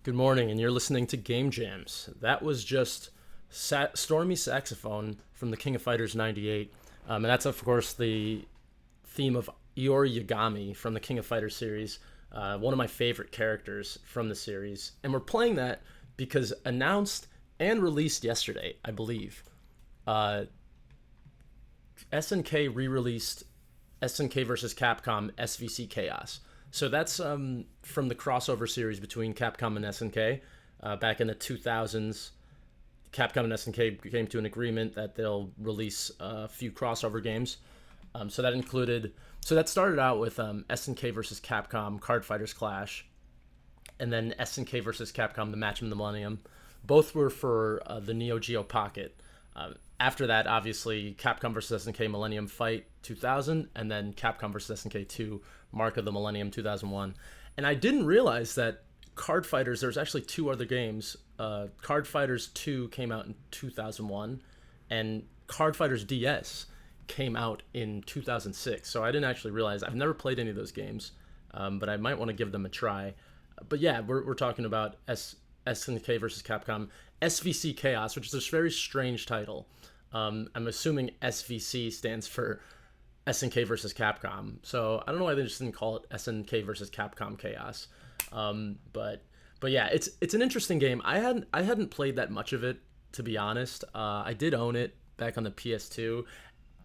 Good morning, and you're listening to Game Jams. That was just Stormy Saxophone from the King of Fighters 98. And that's, of course, the theme of Iori Yagami from the King of Fighters series, one of my favorite characters from the series. And we're playing that because announced and released yesterday, I believe, SNK re-released SNK versus Capcom SVC Chaos. So that's from the crossover series between Capcom and SNK. Back in the 2000s, Capcom and SNK came to an agreement that they'll release a few crossover games. So that started out with SNK versus Capcom Card Fighters Clash, and then SNK versus Capcom The Match of the Millennium. Both were for the Neo Geo Pocket. After that, obviously, Capcom vs. SNK Millennium Fight 2000, and then Capcom vs. SNK 2 Mark of the Millennium 2001. And I didn't realize that Card Fighters, there's actually two other games. Card Fighters 2 came out in 2001, and Card Fighters DS came out in 2006. So I didn't actually realize. I've never played any of those games, but I might want to give them a try. But yeah, we're talking about SNK versus Capcom SVC Chaos, which is this very strange title. I'm assuming SVC stands for SNK versus Capcom. So I don't know why they just didn't call it SNK versus Capcom Chaos. But yeah, it's an interesting game. I hadn't played that much of it, to be honest. I did own it back on the PS2,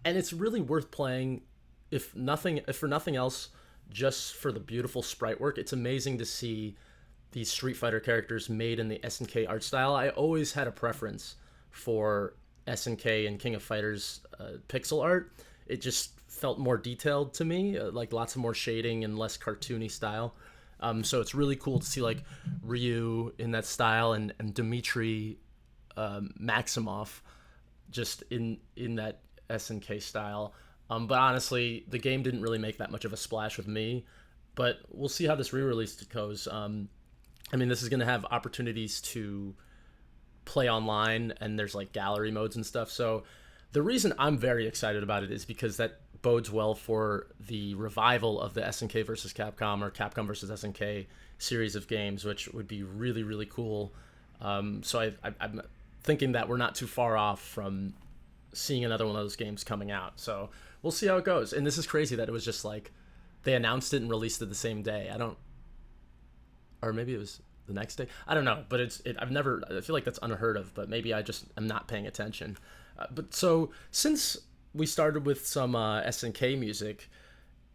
and it's really worth playing. If for nothing else, just for the beautiful sprite work. It's amazing to see these Street Fighter characters made in the SNK art style. I always had a preference for SNK and King of Fighters pixel art. It just felt more detailed to me, like lots of more shading and less cartoony style. So it's really cool to see like Ryu in that style and Dmitry Maximov just in that SNK style. But honestly, the game didn't really make that much of a splash with me. But we'll see how this re-release goes. I mean, this is going to have opportunities to play online, and there's like gallery modes and stuff. So the reason I'm very excited about it is because that bodes well for the revival of the SNK versus Capcom or Capcom versus SNK series of games, which would be really, really cool. So I'm thinking that we're not too far off from seeing another one of those games coming out. So we'll see how it goes. And this is crazy that it was just like they announced it and released it the same day. Or maybe it was the next day. I don't know, but I feel like that's unheard of, but maybe I just am not paying attention. But so since we started with some SNK music,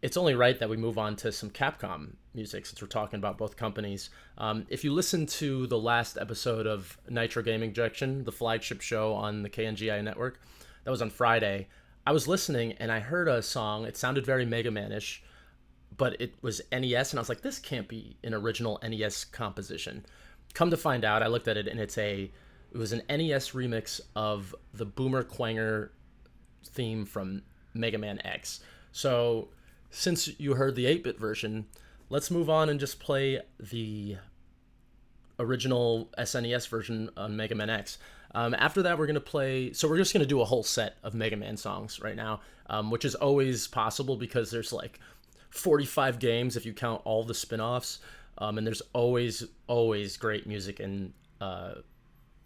it's only right that we move on to some Capcom music since we're talking about both companies. If you listen to the last episode of Nitro Game Injection, the flagship show on the KNGI network, that was on Friday, I was listening and I heard a song. It sounded very Mega Man-ish, but it was NES, and I was like, this can't be an original NES composition. Come to find out, I looked at it, and it was an NES remix of the Boomer Quanger theme from Mega Man X. So since you heard the 8-bit version, let's move on and just play the original SNES version on Mega Man X. After that, we're just going to do a whole set of Mega Man songs right now, which is always possible because there's like 45 games if you count all the spin-offs, and there's always great music in the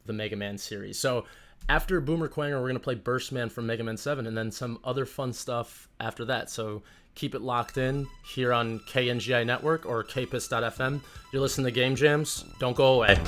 Mega Man series. So after Boomer Quanger, we're going to play Burst Man from Mega Man 7 and then some other fun stuff after that. So keep it locked in here on KNGI Network or kpis.fm. You're listening to Game Jams. Don't go away.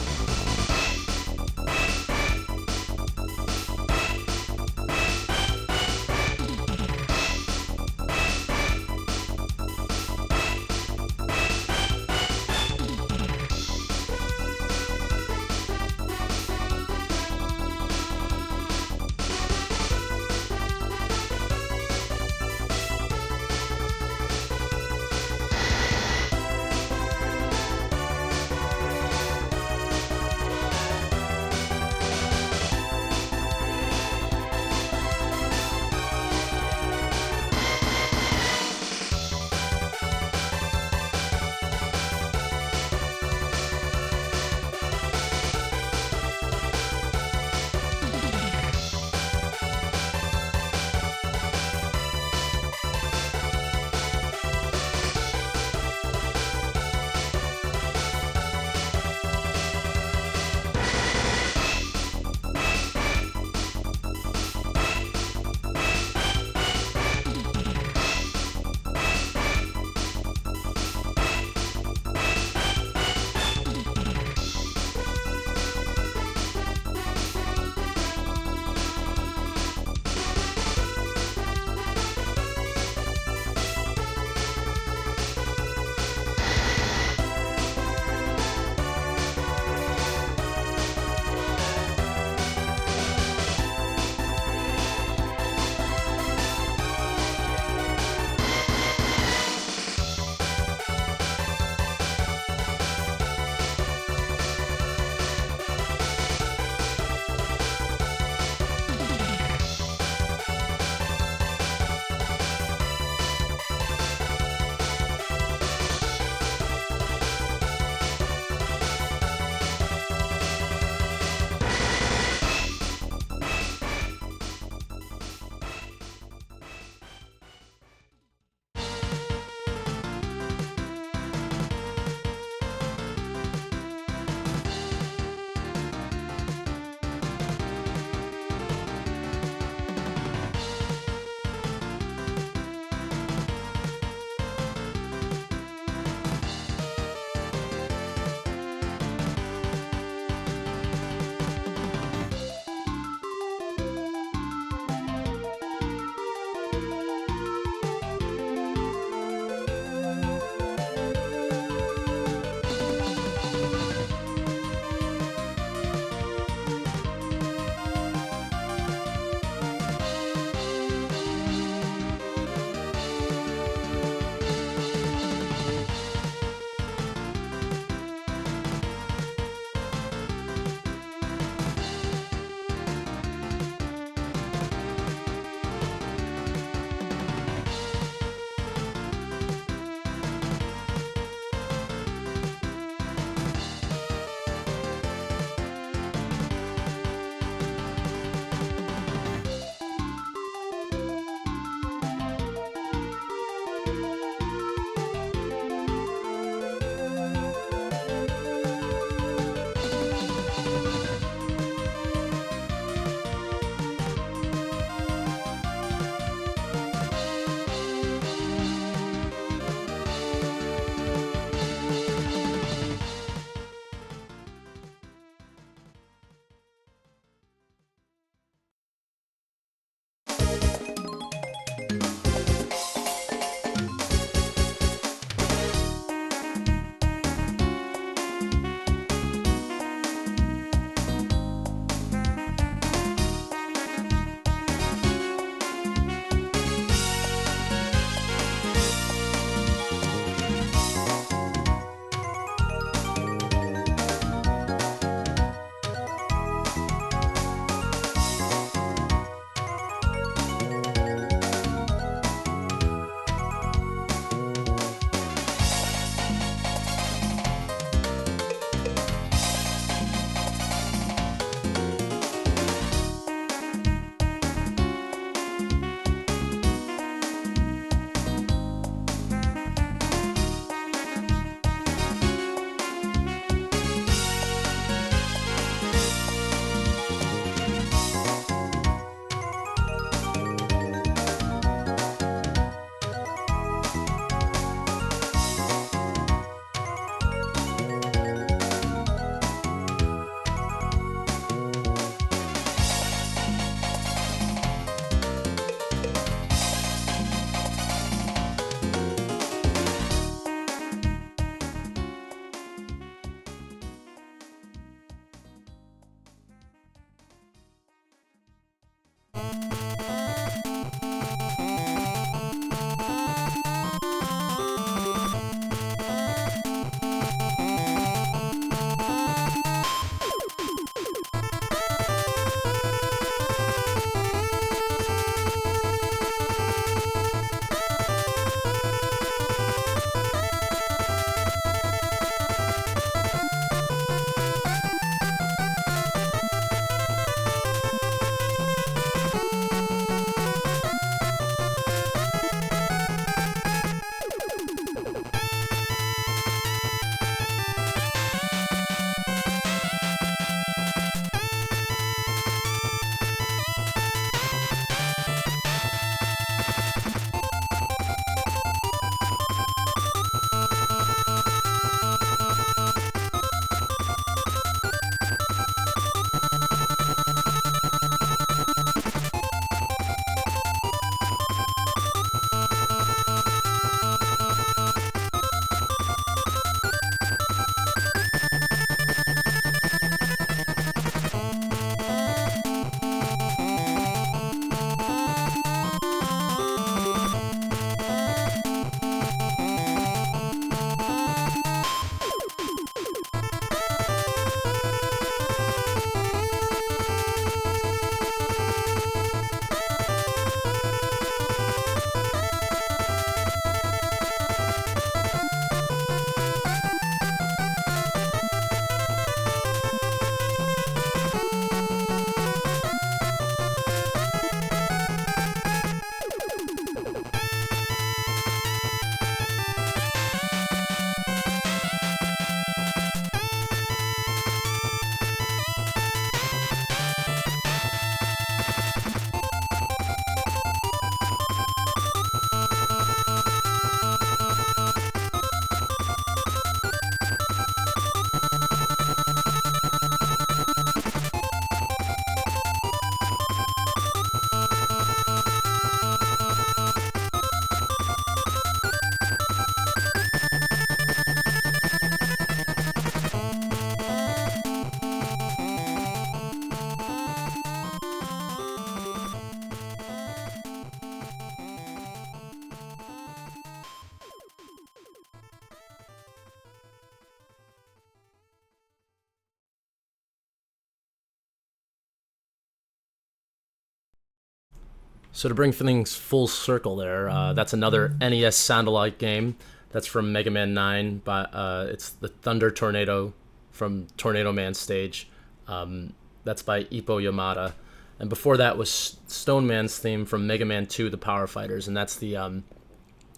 So to bring things full circle there, that's another NES sound-alike game. That's from Mega Man 9, but it's the Thunder Tornado from Tornado Man stage. That's by Ippo Yamada. And before that was Stone Man's theme from Mega Man 2, The Power Fighters, and that's the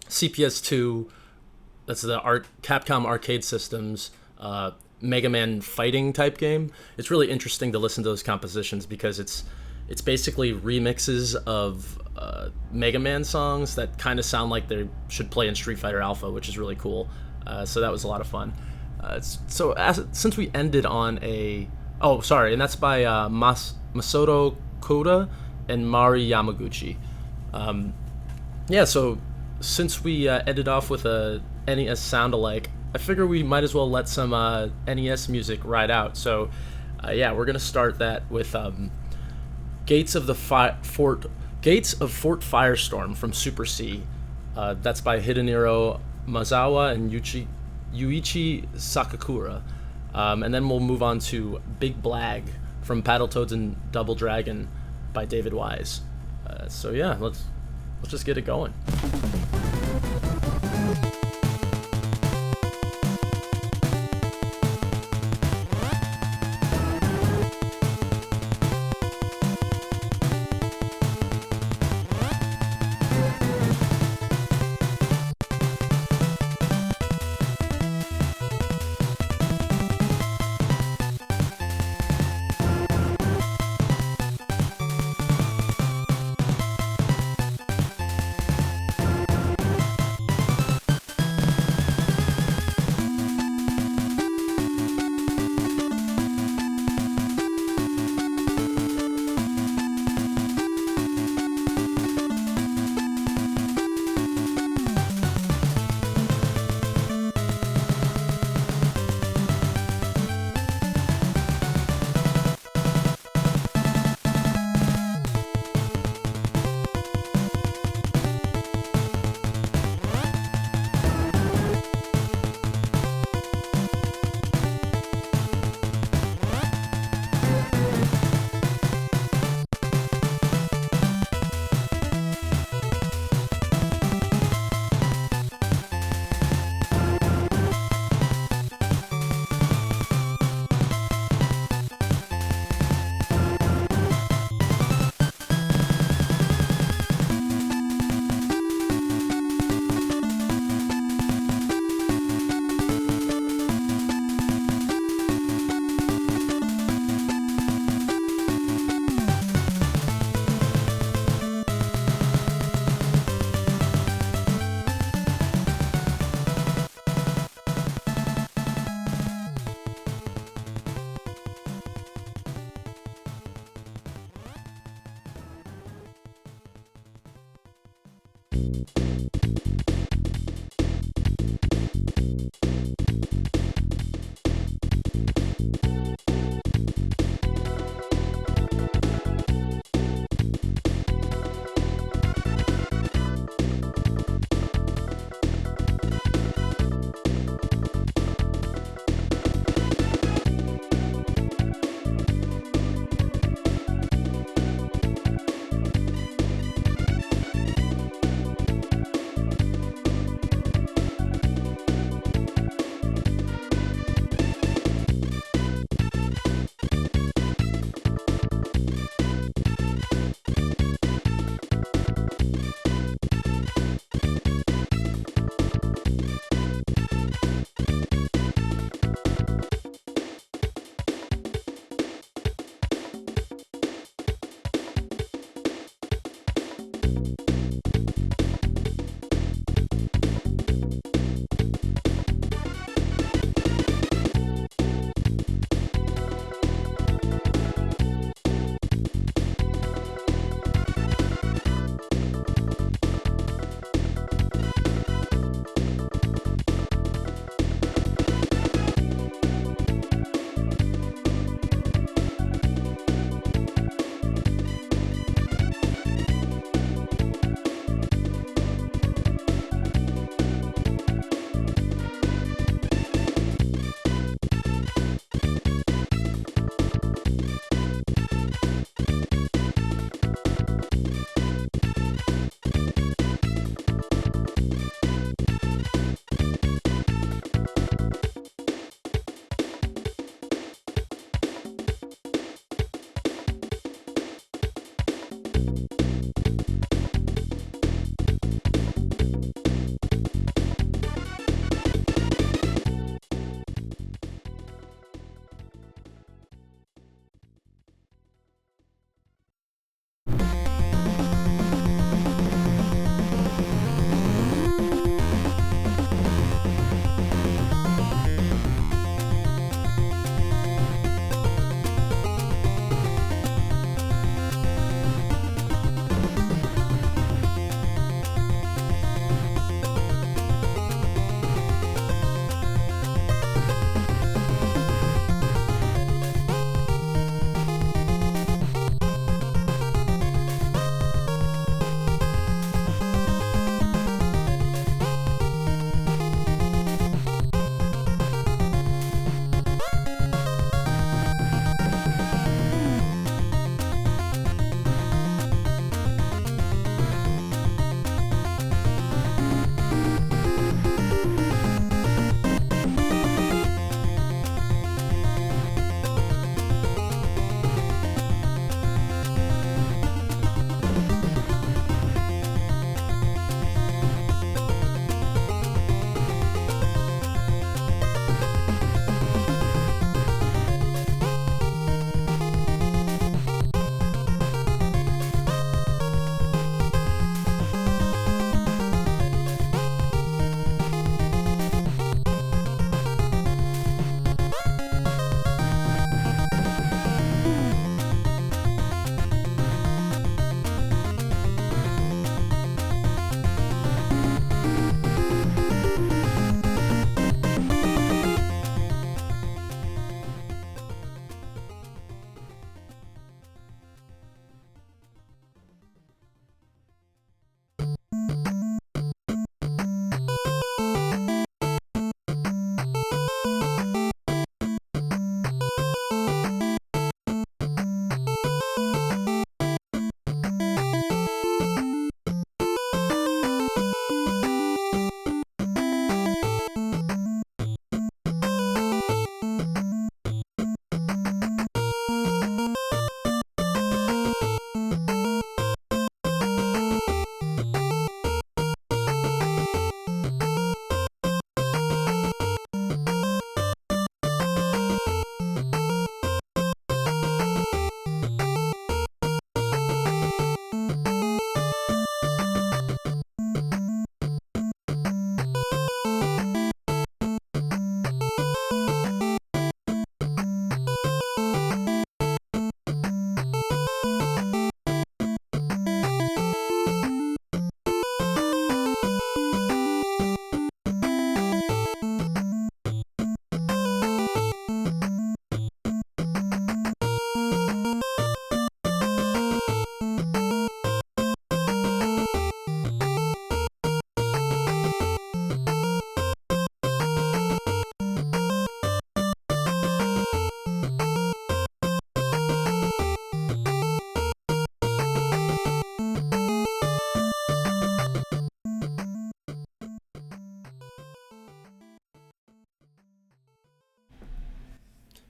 CPS2, that's the Capcom Arcade Systems Mega Man fighting type game. It's really interesting to listen to those compositions because it's basically remixes of Mega Man songs that kind of sound like they should play in Street Fighter Alpha, which is really cool. So that was a lot of fun. Since we ended on and that's by Masato Koda and Mari Yamaguchi. So since we ended off with a NES sound-alike, I figure we might as well let some NES music ride out. So we're gonna start that with Gates of Fort Firestorm from Super C. That's by Hideniro Mazawa and Yuichi Sakakura. And then we'll move on to Big Blag from Battletoads and Double Dragon by David Wise. Let's just get it going.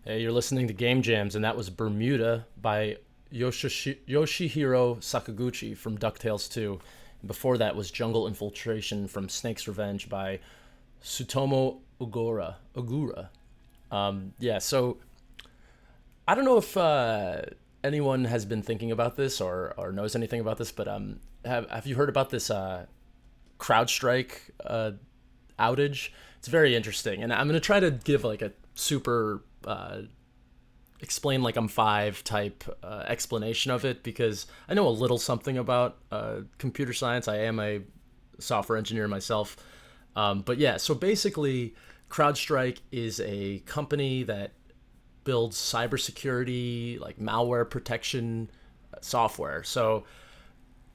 Hey, you're listening to Game Jams, and that was Bermuda by Yoshihiro Sakaguchi from DuckTales 2. And before that was Jungle Infiltration from Snake's Revenge by Sutomo Ogura. Yeah, so I don't know if anyone has been thinking about this or knows anything about this, but have you heard about this Crowdstrike outage? It's very interesting, and I'm gonna try to give like a super explain like I'm five type explanation of it because I know a little something about computer science. I am a software engineer myself, but yeah. So basically, CrowdStrike is a company that builds cybersecurity, like malware protection software. So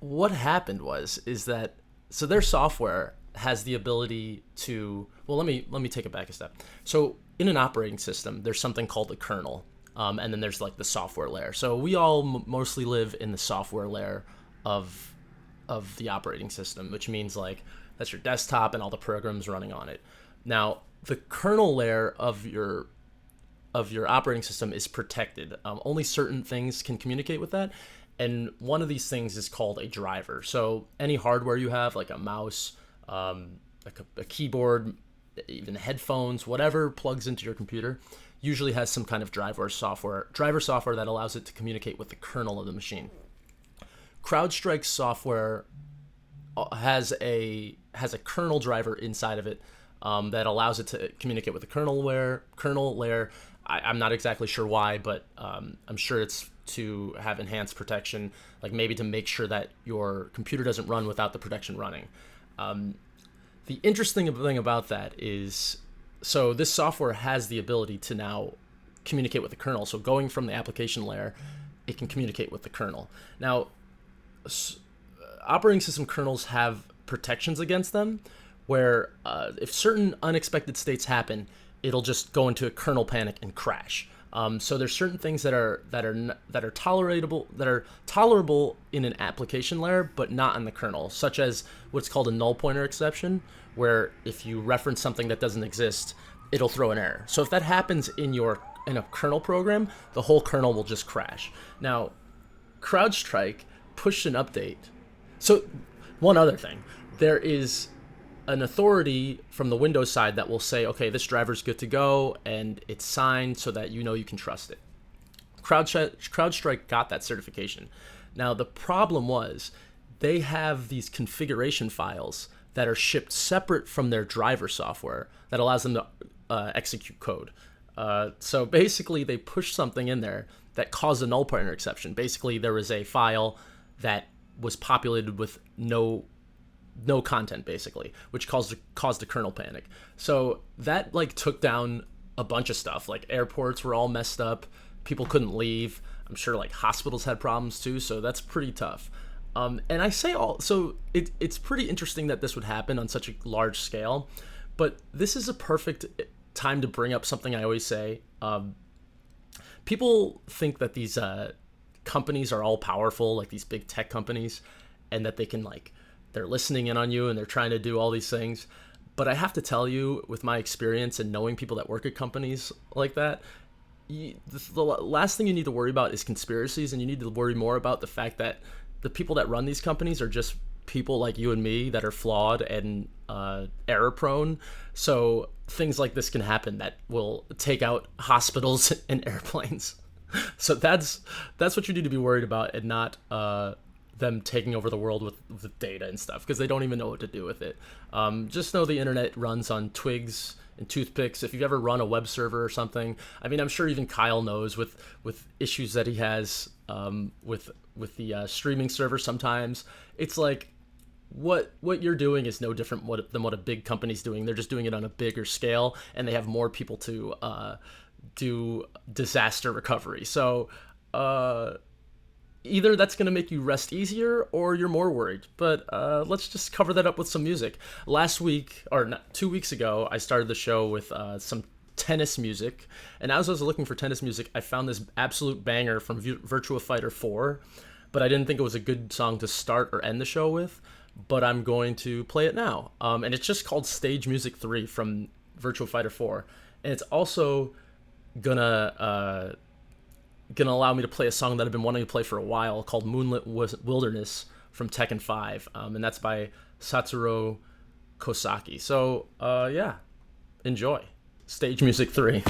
what happened is that so their software has the ability to well let me take it back a step. So in an operating system, there's something called the kernel, and then there's like the software layer. So we all mostly live in the software layer of the operating system, which means like that's your desktop and all the programs running on it. Now the kernel layer of your operating system is protected. Only certain things can communicate with that, and one of these things is called a driver. So any hardware you have, like a mouse, like a keyboard, even headphones, whatever plugs into your computer, usually has some kind of driver software that allows it to communicate with the kernel of the machine. CrowdStrike software has a kernel driver inside of it that allows it to communicate with the kernel layer. I'm not exactly sure why, but I'm sure it's to have enhanced protection, like maybe to make sure that your computer doesn't run without the protection running. The interesting thing about that is, so this software has the ability to now communicate with the kernel. So going from the application layer, it can communicate with the kernel. Now, operating system kernels have protections against them, where if certain unexpected states happen, it'll just go into a kernel panic and crash. So there's certain things that are tolerable in an application layer, but not in the kernel, such as what's called a null pointer exception, where if you reference something that doesn't exist, it'll throw an error. So if that happens in a kernel program, the whole kernel will just crash. Now, CrowdStrike pushed an update. So one other thing, there is an authority from the Windows side that will say, okay, this driver's good to go, and it's signed so that you know you can trust it. CrowdStrike got that certification. Now, the problem was they have these configuration files that are shipped separate from their driver software that allows them to execute code. So basically, they pushed something in there that caused a null pointer exception. Basically, there was a file that was populated with no content, basically, which caused a kernel panic. So that like took down a bunch of stuff. Like airports were all messed up, people couldn't leave. I'm sure like hospitals had problems too. So that's pretty tough. And I say so it's pretty interesting that this would happen on such a large scale. But this is a perfect time to bring up something I always say. People think that these companies are all powerful, like these big tech companies, and that they can like they're listening in on you and they're trying to do all these things. But I have to tell you, with my experience and knowing people that work at companies like that, the last thing you need to worry about is conspiracies, and you need to worry more about the fact that the people that run these companies are just people like you and me that are flawed and error prone. So things like this can happen that will take out hospitals and airplanes. So that's what you need to be worried about, and not them taking over the world with data and stuff, because they don't even know what to do with it. Just know the internet runs on twigs and toothpicks. If you've ever run a web server or something, I mean, I'm sure even Kyle knows with issues that he has with the streaming server. Sometimes it's like what you're doing is no different than what a big company's doing. They're just doing it on a bigger scale, and they have more people to do disaster recovery. So either that's going to make you rest easier or you're more worried. But let's just cover that up with some music. Last week, or not, 2 weeks ago, I started the show with some tennis music. And as I was looking for tennis music, I found this absolute banger from Virtua Fighter 4. But I didn't think it was a good song to start or end the show with. But I'm going to play it now. And it's just called Stage Music 3 from Virtua Fighter 4. And it's also gonna gonna allow me to play a song that I've been wanting to play for a while called Moonlit Wilderness from Tekken 5, and that's by Satoru Kosaki. So yeah, enjoy Stage Music 3.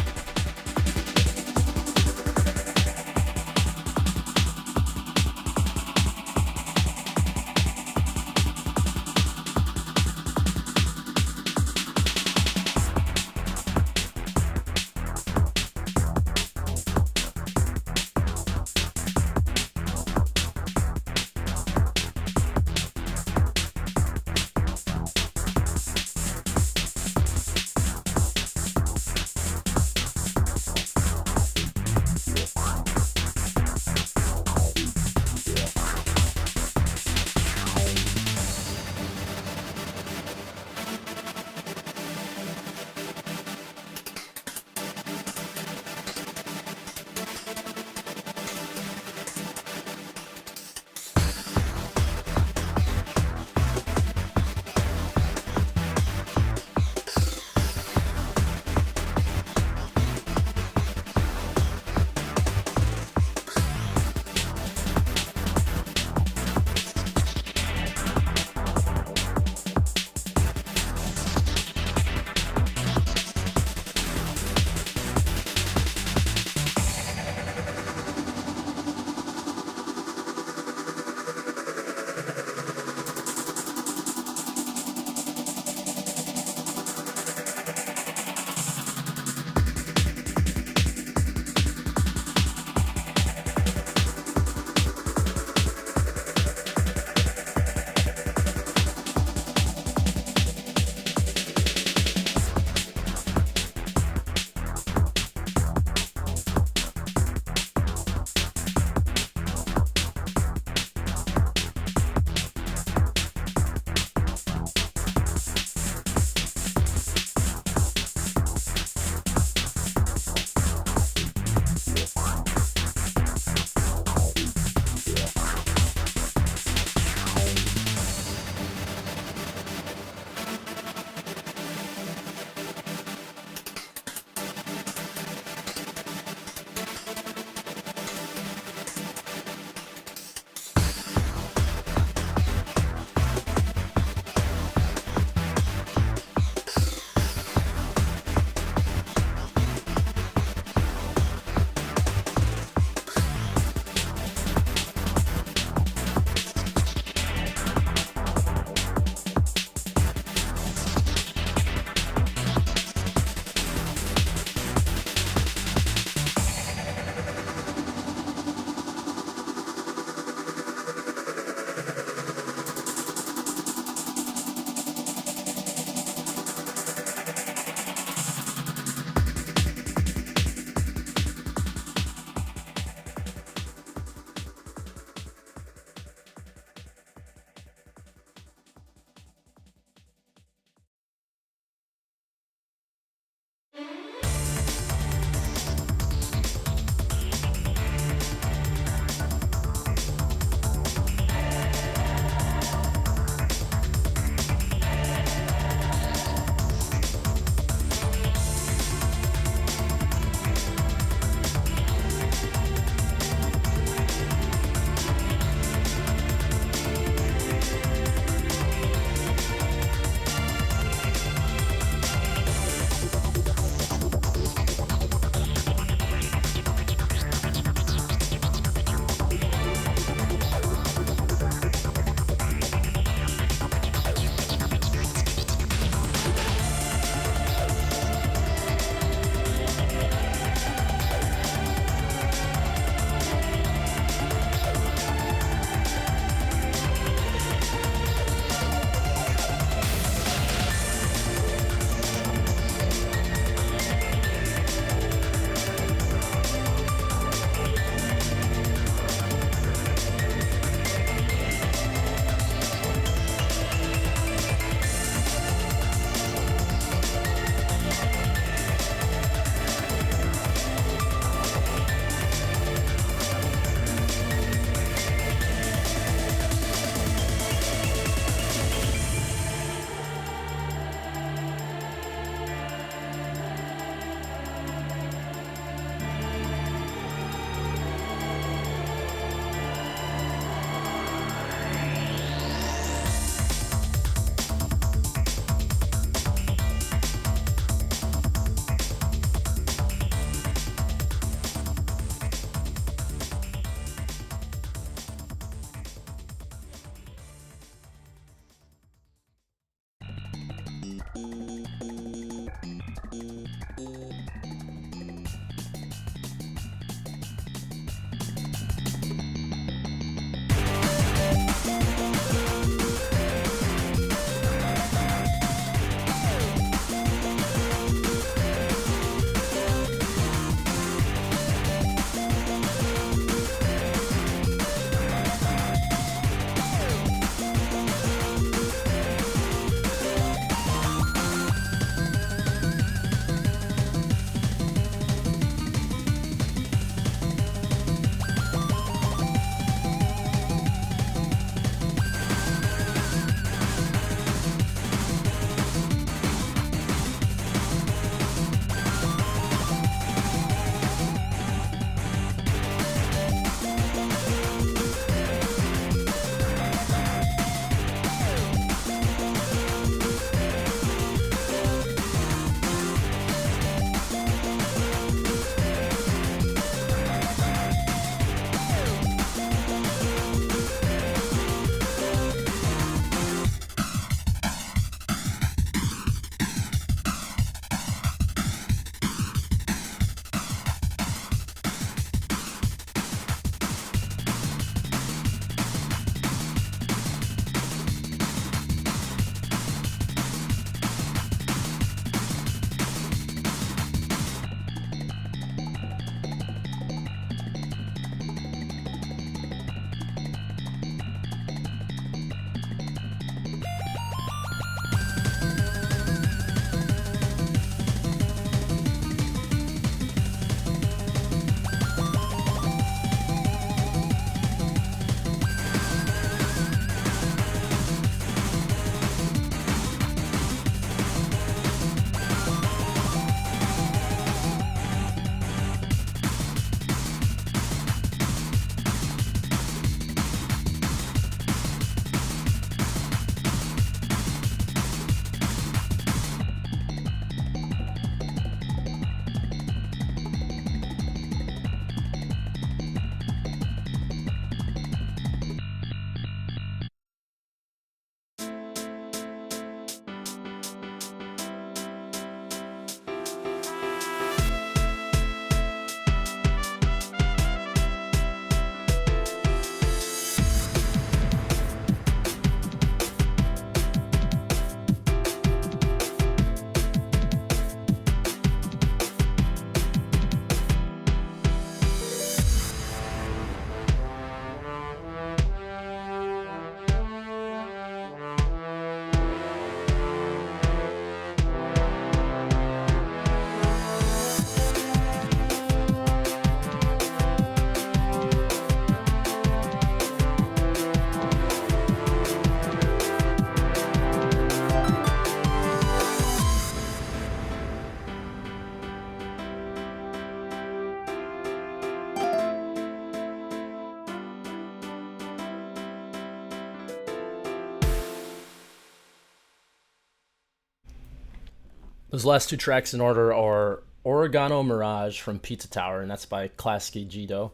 Those last two tracks in order are Oregano Mirage from Pizza Tower, and that's by Klasky Jido,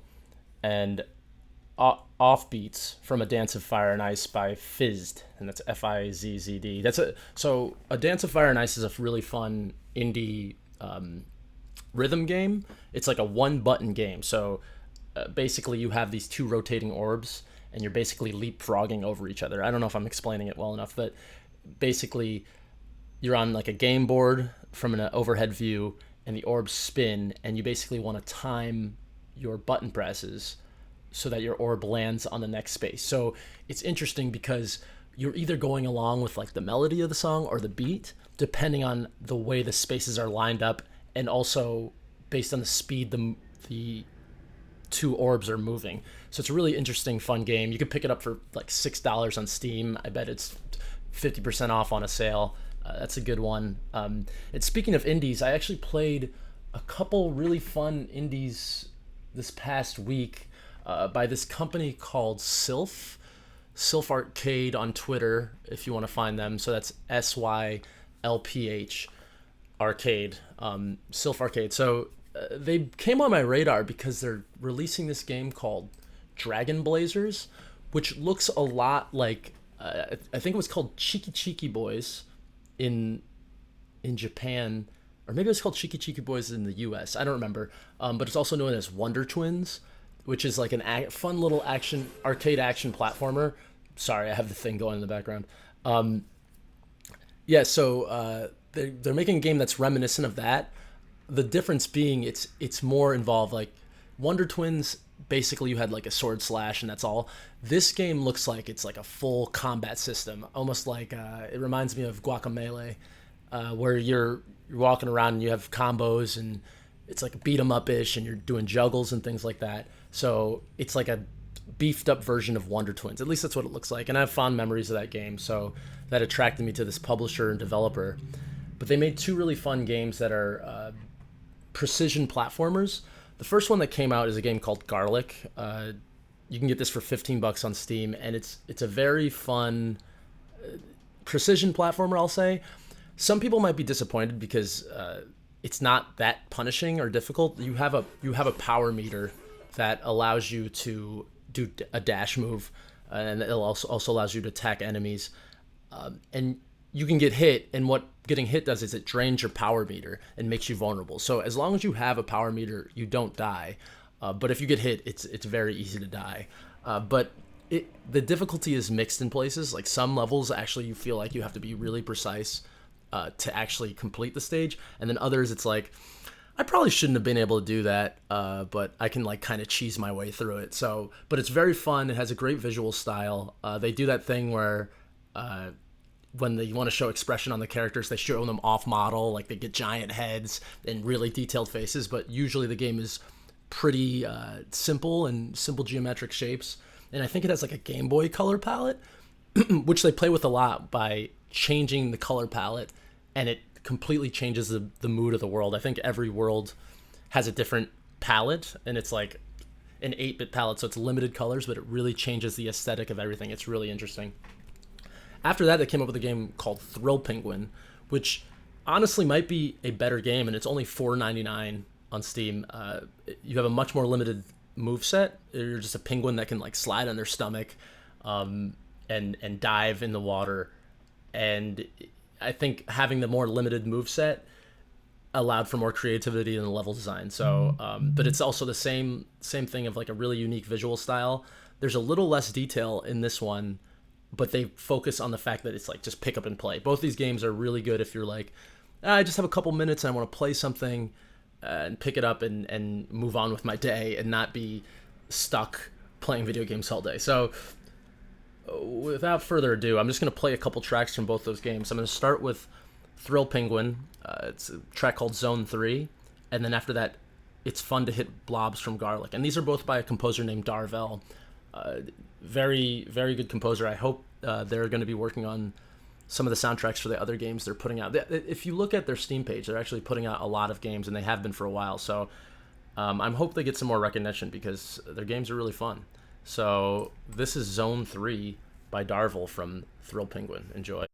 and Offbeats from A Dance of Fire and Ice by Fizzed, and that's Fizzd. A Dance of Fire and Ice is a really fun indie rhythm game. It's like a one button game. So basically, you have these two rotating orbs, and you're basically leapfrogging over each other. I don't know if I'm explaining it well enough, but basically, you're on like a game board from an overhead view, and the orbs spin, and you basically want to time your button presses so that your orb lands on the next space. So it's interesting because you're either going along with like the melody of the song or the beat, depending on the way the spaces are lined up, and also based on the speed the two orbs are moving. So it's a really interesting, fun game. You can pick it up for like $6 on Steam. I bet it's 50% off on a sale. That's a good one. And speaking of indies, I actually played a couple really fun indies this past week by this company called Sylph Arcade on Twitter, if you want to find them. So that's SYLPH Arcade, Sylph Arcade. So they came on my radar because they're releasing this game called Dragon Blazers, which looks a lot like I think it was called Cheeky Cheeky Boys in in Japan, or maybe it was called Cheeky Cheeky Boys in the U.S. I don't remember, but it's also known as Wonder Twins, which is like fun little action arcade action platformer. Sorry, I have the thing going in the background. Yeah, so they're making a game that's reminiscent of that. The difference being it's more involved. Like Wonder Twins, basically you had like a sword slash and that's all. This game looks like it's like a full combat system, almost like it reminds me of Guacamelee, where you're walking around and you have combos and it's like beat 'em up ish and you're doing juggles and things like that. So it's like a beefed up version of Wonder Twins. At least that's what it looks like. And I have fond memories of that game, so that attracted me to this publisher and developer. But they made two really fun games that are precision platformers. The first one that came out is a game called Garlic. You can get this for $15 on Steam, and it's a very fun precision platformer, I'll say. Some people might be disappointed because it's not that punishing or difficult. You have a power meter that allows you to do a dash move, and it also allows you to attack enemies. And you can get hit, and what getting hit does is it drains your power meter and makes you vulnerable. So as long as you have a power meter, you don't die. But if you get hit, it's very easy to die. But the difficulty is mixed in places. Like some levels, actually, you feel like you have to be really precise to actually complete the stage, and then others, it's like, I probably shouldn't have been able to do that, but I can like kind of cheese my way through it. So, but it's very fun. It has a great visual style. They do that thing where when they want to show expression on the characters, they show them off model, like they get giant heads and really detailed faces. But usually the game is pretty simple and simple geometric shapes. And I think it has like a Game Boy color palette, which they play with a lot by changing the color palette, and it completely changes the mood of the world. I think every world has a different palette, and it's like an 8-bit palette, so it's limited colors, but it really changes the aesthetic of everything. It's really interesting. After that, they came up with a game called Thrill Penguin, which honestly might be a better game, and it's only $4.99 on Steam. You have a much more limited move set. You're just a penguin that can like slide on their stomach and dive in the water. And I think having the more limited move set allowed for more creativity in the level design. So, but it's also the same thing of like a really unique visual style. There's a little less detail in this one, but they focus on the fact that it's like just pick up and play. Both these games are really good if you're like, I just have a couple minutes and I want to play something and pick it up and move on with my day and not be stuck playing video games all day. So without further ado, I'm just going to play a couple tracks from both those games. I'm going to start with Thrill Penguin. It's a track called Zone 3. And then after that, It's Fun to Hit Blobs from Garlic. And these are both by a composer named Darvel. Very, very good composer. I hope they're going to be working on some of the soundtracks for the other games they're putting out. If you look at their Steam page, they're actually putting out a lot of games, and they have been for a while. So I hope they get some more recognition because their games are really fun. So this is Zone 3 by Darvel from Thrill Penguin. Enjoy.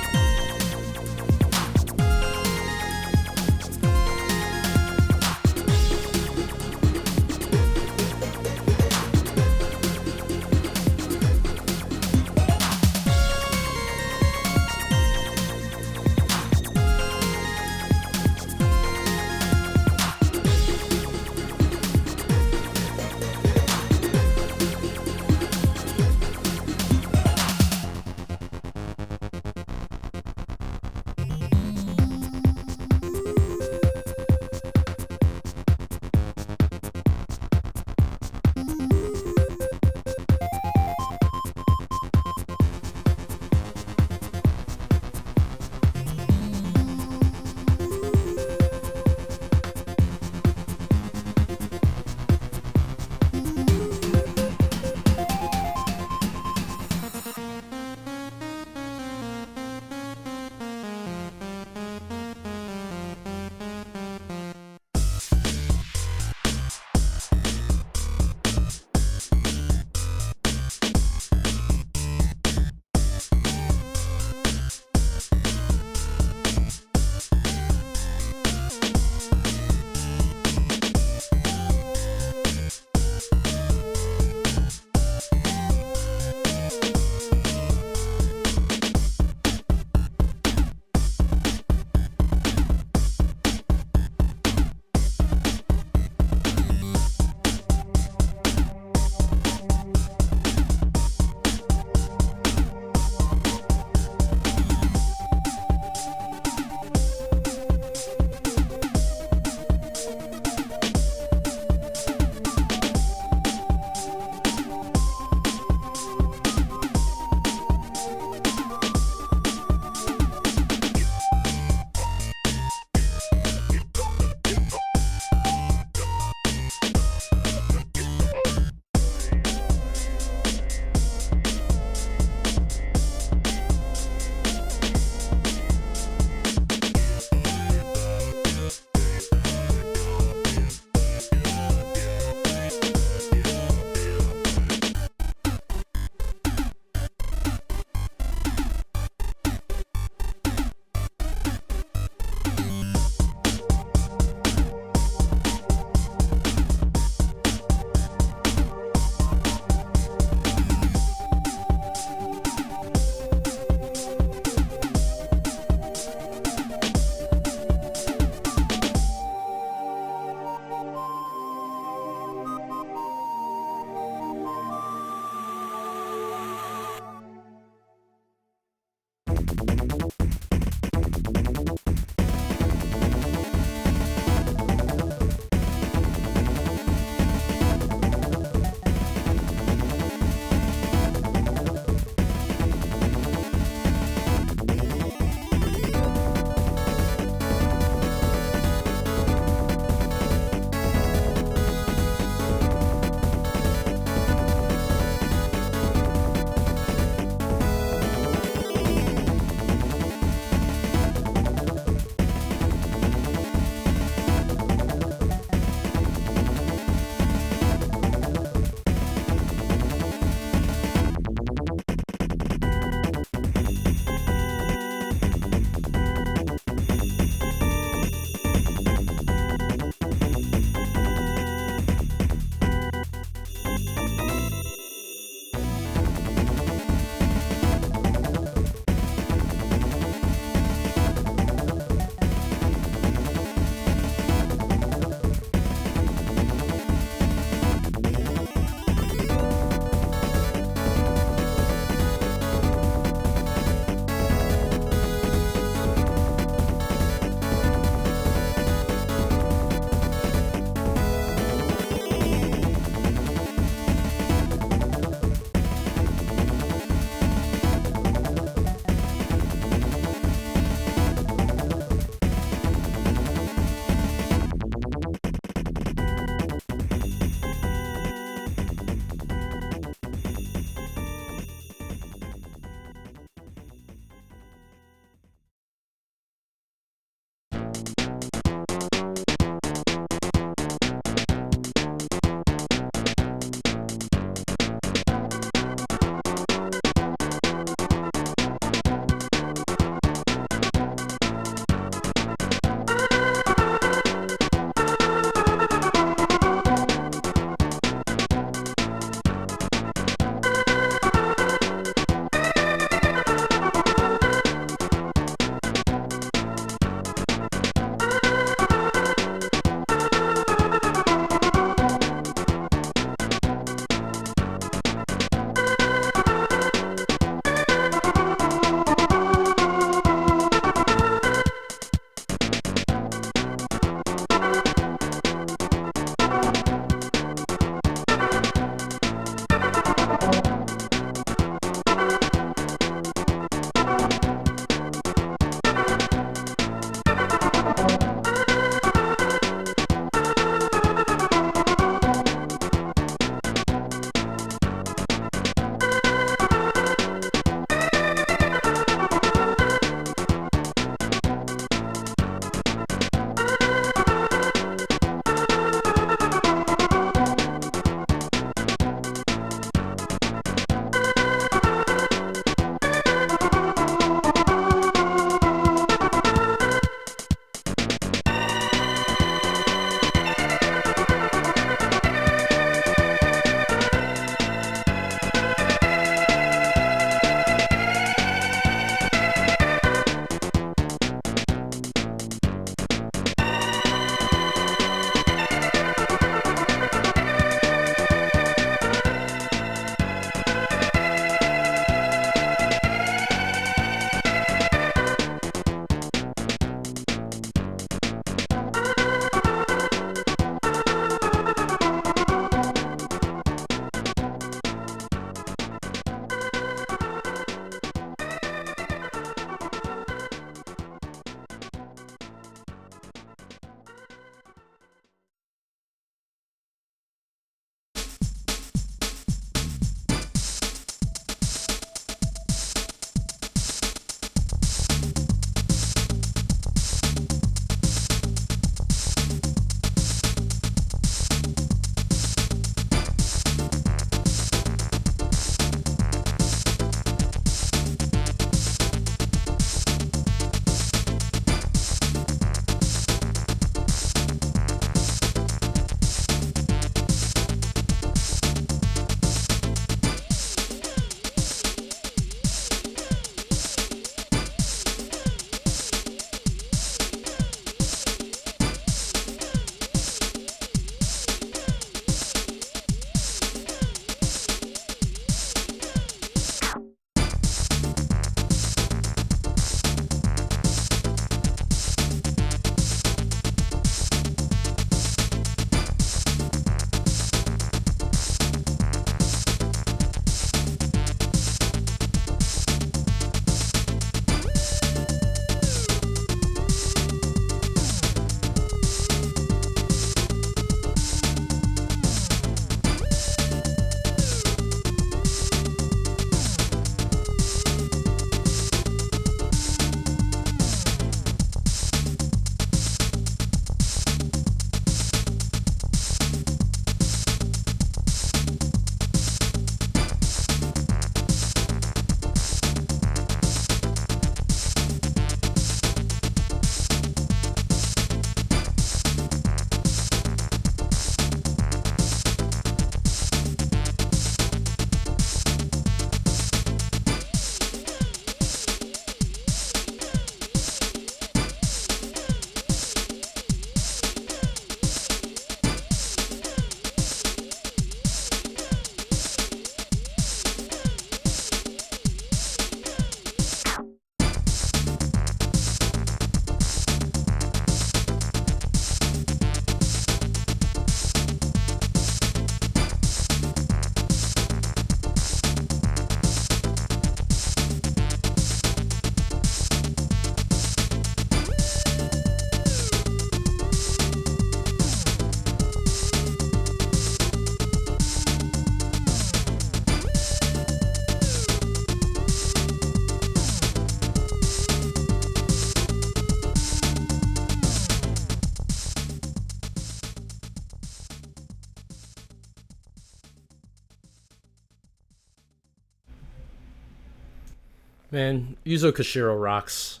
Man, Yuzo Koshiro rocks.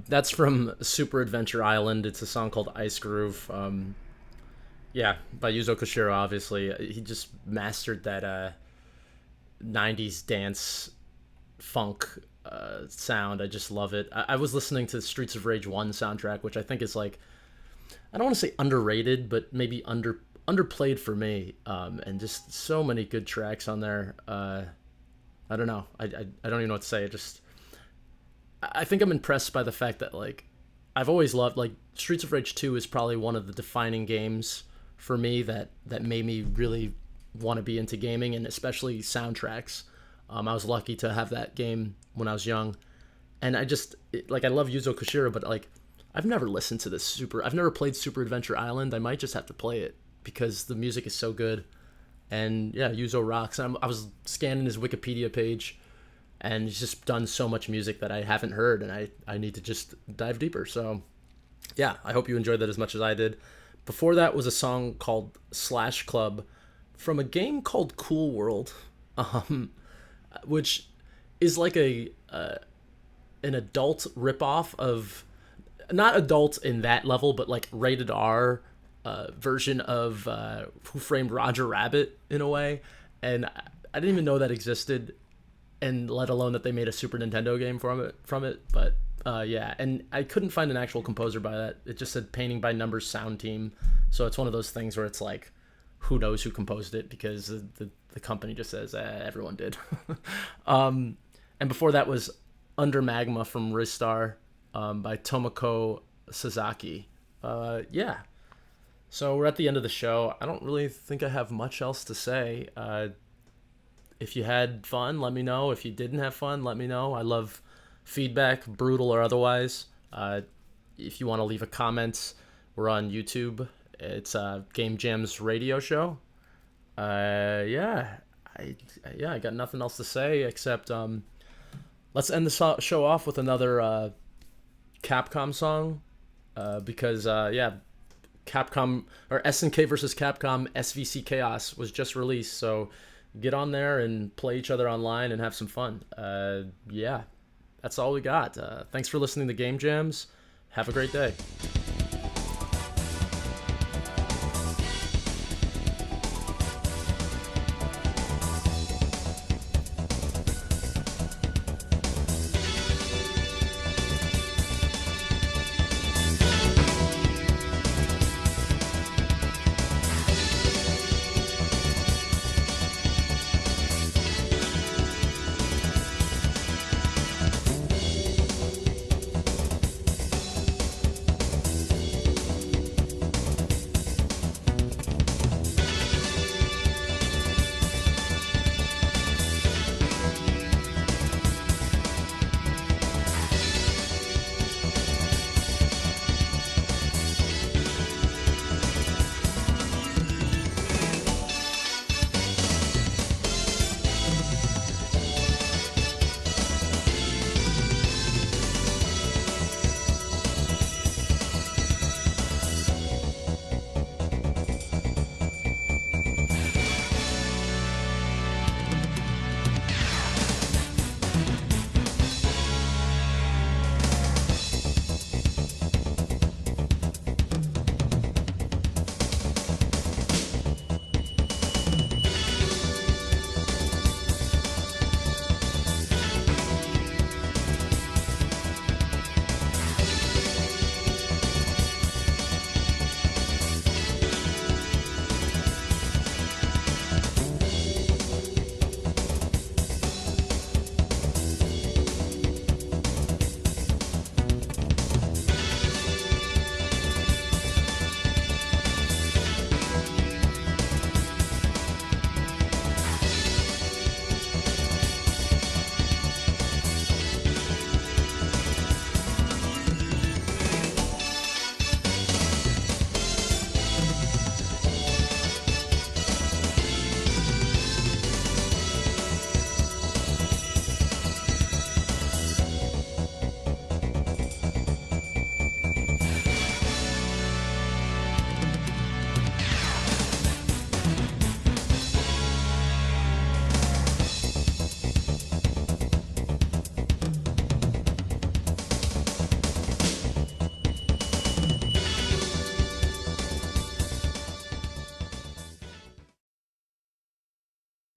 That's from Super Adventure Island. It's a song called Ice Groove. Yeah, by Yuzo Koshiro, obviously. He just mastered that 90s dance funk sound. I just love it. I was listening to the Streets of Rage 1 soundtrack, which I think is like, I don't want to say underrated, but maybe underplayed for me. And just so many good tracks on there. I don't know. I don't even know what to say. I think I'm impressed by the fact that like I've always loved like Streets of Rage 2 is probably one of the defining games for me that made me really want to be into gaming, and especially soundtracks. I was lucky to have that game when I was young, and I love Yuzo Koshiro, but like I've never listened to I've never played Super Adventure Island. I might just have to play it because the music is so good. And yeah, Yuzo rocks. I was scanning his Wikipedia page, and he's just done so much music that I haven't heard, and I need to just dive deeper. So yeah, I hope you enjoyed that as much as I did. Before that was a song called Slash Club from a game called Cool World, which is like an adult ripoff of, not adult in that level, but like rated R version of Who Framed Roger Rabbit in a way. And I didn't even know that existed, and let alone that they made a Super Nintendo game from it. But yeah, and I couldn't find an actual composer by that. It just said Painting by Numbers Sound Team. So it's one of those things where it's like, who knows who composed it, because the company just says everyone did. And before that was Under Magma from Ristar by Tomoko Sasaki. Yeah. So we're at the end of the show. I don't really think I have much else to say. If you had fun, let me know. If you didn't have fun, let me know. I love feedback, brutal or otherwise. If you want to leave a comment, we're on YouTube. It's Game Jam's radio show. Yeah, I got nothing else to say except let's end the show off with another Capcom song, because yeah, Capcom, or SNK versus Capcom SVC Chaos was just released, so get on there and play each other online and have some fun. Yeah, that's all we got. Thanks for listening to Game Jams. Have a great day.